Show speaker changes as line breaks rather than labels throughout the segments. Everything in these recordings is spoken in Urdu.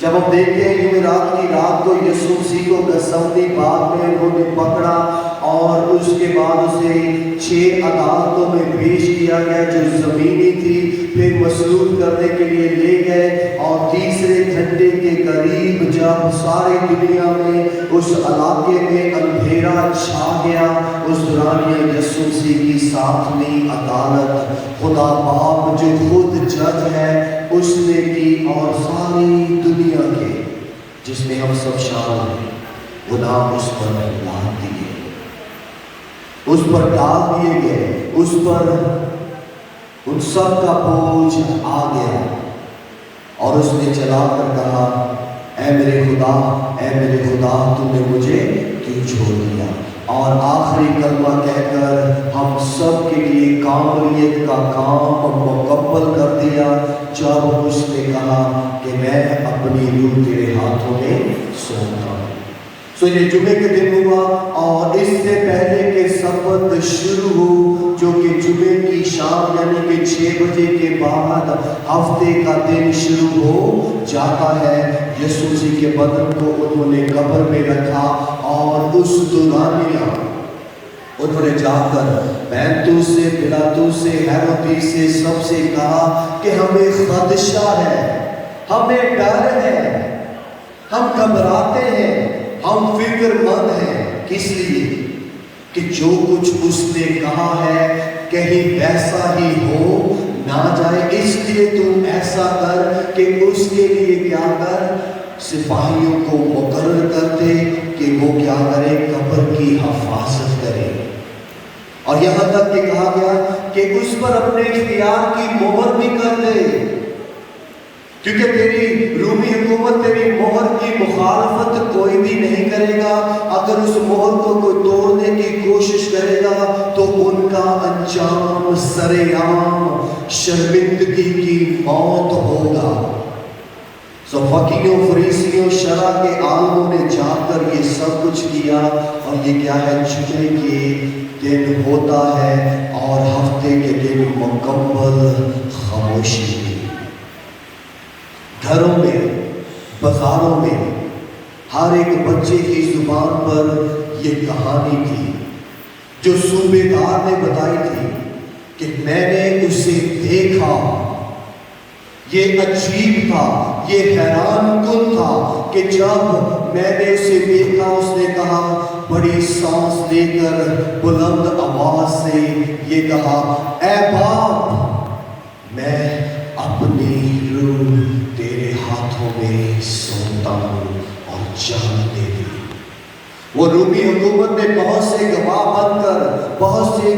جب ہم دیکھتے ہیں جمعرات کی رات کو یسوع مسیح کو گسمانی باغ میں انہوں نے پکڑا اور اس کے بعد اسے 6 عدالتوں میں پیش کیا گیا جو زمینی تھی، پھر مسلوب کرنے کے لیے لے گئے، اور تیسرے گھنٹے کے قریب جب ساری دنیا میں اس علاقے میں اندھیرا چھا گیا، اس دوران یسوع مسیح کی 7ویں عدالت خدا باپ جو خود جج ہے اس نے کی، اور ساری دنیا کے جس میں ہم سب شامل ہیں گناہ اس پر لاد دیے، اس پر ڈال دیے گئے، اس پر ان سب کا بوجھ آ گیا، اور اس نے چلا کر کہا اے میرے خدا تو نے مجھے کیوں چھوڑ دیا؟ اور آخری کلمہ کہہ کر ہم سب کے لیے کاملیت کا کام مکمل کر دیا جب اس نے کہا کہ میں اپنی روح تیرے ہاتھوں میں سونپتا ہوں۔ یہ جمعے کے دن ہوا، اور اس سے پہلے کہ سبت شروع ہو جو کہ جمعے کی شام یعنی کہ 6 بجے کے بعد ہفتے کا دن شروع ہو جاتا ہے، یسوع مسیح کے بدن کو انہوں نے قبر میں رکھا، اور اس دورانیہ انہوں نے جا کر پینتوس سے، پلاطس سے، ہیرودیس سے سب سے کہا کہ ہمیں خدشہ ہے، ہمیں ڈر ہے، ہم گھبراتے ہیں، ہم فکر مند ہیں، کس لیے کہ جو کچھ اس نے کہا ہے کہیں ویسا ہی ہو نہ جائے، اس لیے تم ایسا کر کہ اس کے لیے کیا کر، سپاہیوں کو مقرر کر دے کہ وہ کیا کرے، قبر کی حفاظت کرے، اور یہاں تک کہ کہا گیا کہ اس پر اپنے اختیار کی مہر بھی کر دے، کیونکہ تیری رومی حکومت تیری مہر کی مخالفت کوئی بھی نہیں کرے گا، اگر اس مہر کو کوئی توڑنے کی کوشش کرے گا تو ان کا انجام سرعام شرمندگی کی موت ہوگا۔ فقیہوں، فریسیوں، شرع کے عالموں نے جا کر یہ سب کچھ کیا، اور یہ کیا ہے، جمعے کے دن ہوتا ہے اور ہفتے کے دن مکمل خاموشی تھی۔ گھروں میں، بازاروں میں، ہر ایک بچے کی زبان پر یہ کہانی تھی جو صوبے دار نے بتائی تھی کہ میں نے اسے دیکھا، یہ عجیب تھا، یہ حیران کن تھا کہ جب میں نے اسے دیکھا، اس نے کہا بڑی سانس لے کر بلند آواز سے یہ کہا اے باپ میں اپنی روح تیرے ہاتھوں میں سونپتا ہوں، اور جان دے دی۔ وہ رومی حکومت نے بہت سے گواہ بن کر بہت سے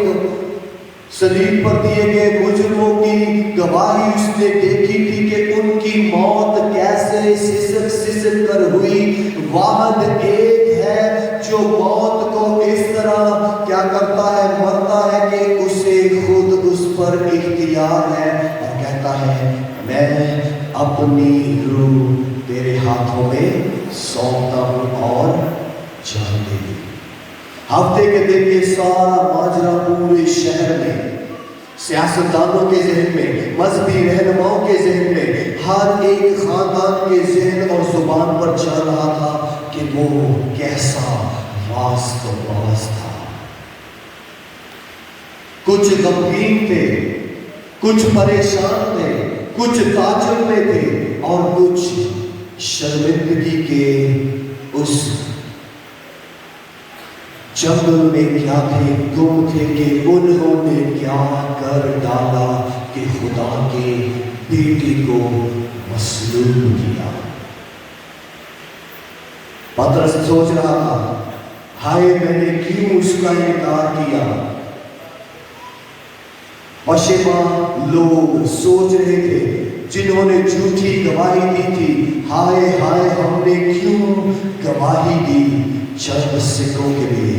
صلیب پر دیے گئے مجرموں کی گواہی اس نے دیکھی تھی کہ ان کی موت کیسے سسک سسک کر ہوئی۔ واحد ایک ہے جو موت کو اس طرح کیا کرتا ہے، مرتا ہے کہ اسے خود اس پر اختیار ہے، اور کہتا ہے میں اپنی روح تیرے ہاتھوں میں سونپتا ہوں، اور جان دے دی۔ ہفتے کے دن یہ سارا ماجرا پورے شہر میں، سیاستدانوں کے ذہن میں، مذہبی رہنماؤں کے ذہن میں، ہر ایک خاندان کے ذہن اور زبان پر چل رہا تھا کہ وہ کیسا راز تو باز تھا۔ کچھ غمگین تھے، کچھ پریشان تھے، کچھ تعجب میں تھے، اور کچھ شرمندگی کے اس جنگل میں کیا تھے، گم تھے کہ انہوں نے کیا کر ڈالا کہ خدا کے بیٹی کو مصلوب کیا۔ پترس سوچ رہا تھا ہائے میں نے کیوں اس کا انکار کیا۔ پشیمان لوگ سوچ رہے تھے جنہوں نے جھوٹی گواہی دی تھی، ہائے ہائے ہم نے کیوں گواہی دی چند سکوں کے لیے۔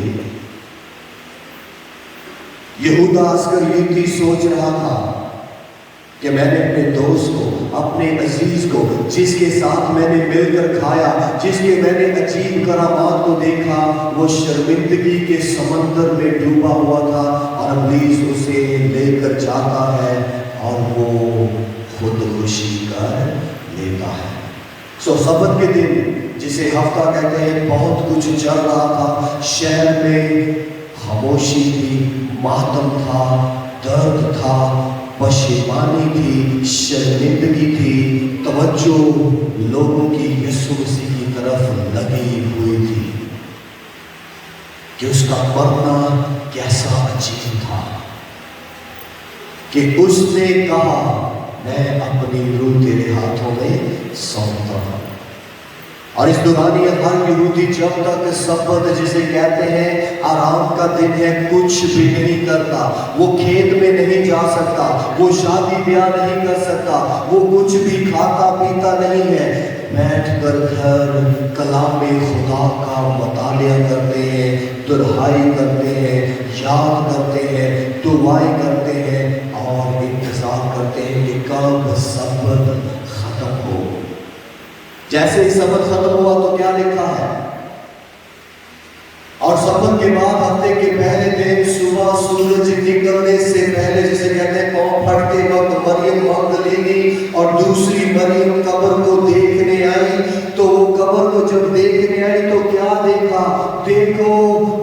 یہودا اسکریوتی سوچ رہا تھا کہ میں نے اپنے دوست کو، اپنے عزیز کو، جس کے ساتھ میں نے مل کر کھایا، جس کے میں نے عجیب کرامات کو دیکھا، وہ شرمندگی کے سمندر میں ڈوبا ہوا تھا، اور ابلیس اسے لے کر جاتا ہے اور وہ خودکشی کر لیتا ہے۔ سبت کے دن جسے ہفتہ کہتے ہیں، بہت کچھ چل رہا تھا شہر میں، خاموشی تھی، ماتم تھا، درد تھا، پشیمانی تھی، شرمندگی تھی، توجہ لوگوں کی یسوع مسیح کی طرف لگی ہوئی تھی کہ اس کا مرنا کیسا عجیب تھا کہ اس نے کہا میں اپنی روح تیرے ہاتھوں میں سونپتا ہوں۔ اور اس دوران یہ ہر یہودی جب تک سبت جسے کہتے ہیں آرام کا دن ہے کچھ بھی نہیں کرتا، وہ کھیت میں نہیں جا سکتا، وہ شادی بیاہ نہیں کر سکتا، وہ کچھ بھی کھاتا پیتا نہیں ہے، بیٹھ کر گھر کلام خدا کا مطالعہ کرتے ہیں، دہائی کرتے ہیں، یاد کرتے ہیں، دعائیں کرتے ہیں اور انتظار کرتے ہیں کہ کب سبت ختم ہو۔ جیسے ہی سبت ختم ہوا تو کیا لکھا ہے؟ اور سبت کے بعد ہفتے کے پہلے دن صبح سورج نکلنے سے پہلے جسے کہتے ہیں پاؤں پھٹتے وقت مریم مگدلینی اور دوسری مریم قبر کو دیکھنے آئی، تو وہ قبر کو جب دیکھنے آئی تو کیا دیکھا؟ دیکھو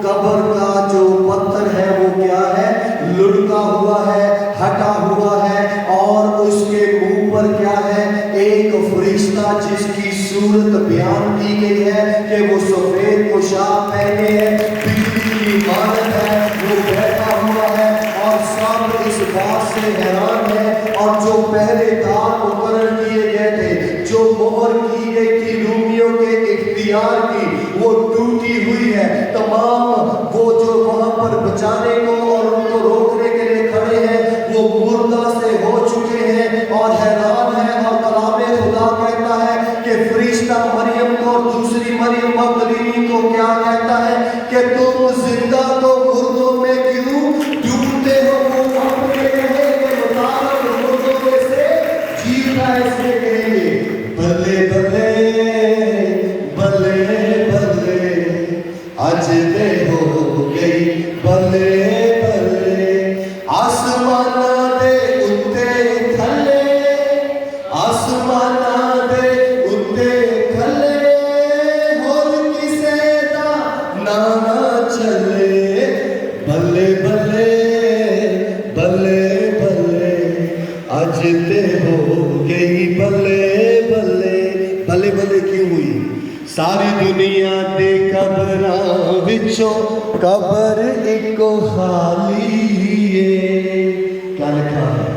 قبر کا جو پتھر ہے وہ کیا ہے؟ لڑکا ہوا ہے، ہٹا ہوا ہے، اور اس کے منہ پر کیا ہے؟ ایک فرشتہ جس کی صورت بیان کی گئی ہے کہ وہ سفید پوشاک پہنے ہے، بجلی کی مانند ہے، وہ بیٹھا ہوا ہے، اور سب اس بات سے حیران ہے۔ اور جو پہلے دار مقرر کیے گئے تھے، جو مہر کی گئی تھی رومیوں کے اختیار کی، وہ ٹوٹی ہوئی ہے۔ تمام وہ جو وہاں پر بچانے کو اور ان کو روکنے کے لیے کھڑے ہیں وہ مردہ سے ہو چکے ہیں اور حیران ہیں۔ اور کلام خدا کہتا ہے کہ فرشتہ مریم کو اور دوسری مریم مگدلینی کو کیا کہتا ہے کہ تم زندہ تو مردوں میں کیوں ڈھونڈتے ہو؟ وہ اپنے کہنے کے مطابق مردوں میں سے جیتا ہے، اس لیے کہیں گے بلے بلے بلے بلے آج دے ہو گئی بلے بلے، آسمان دے اتے تھلے، آسمان دے اتے تھلے، ہور کسے دا نہ چلے، بلے بلے بلے بلے آج تے ہو گئی بلے بلے۔ بلے بلے کیوں ہوئی؟ ساری دنیا دے قبراں وچوں قبر ایک خالی ہے۔ کیا لکھا ہے؟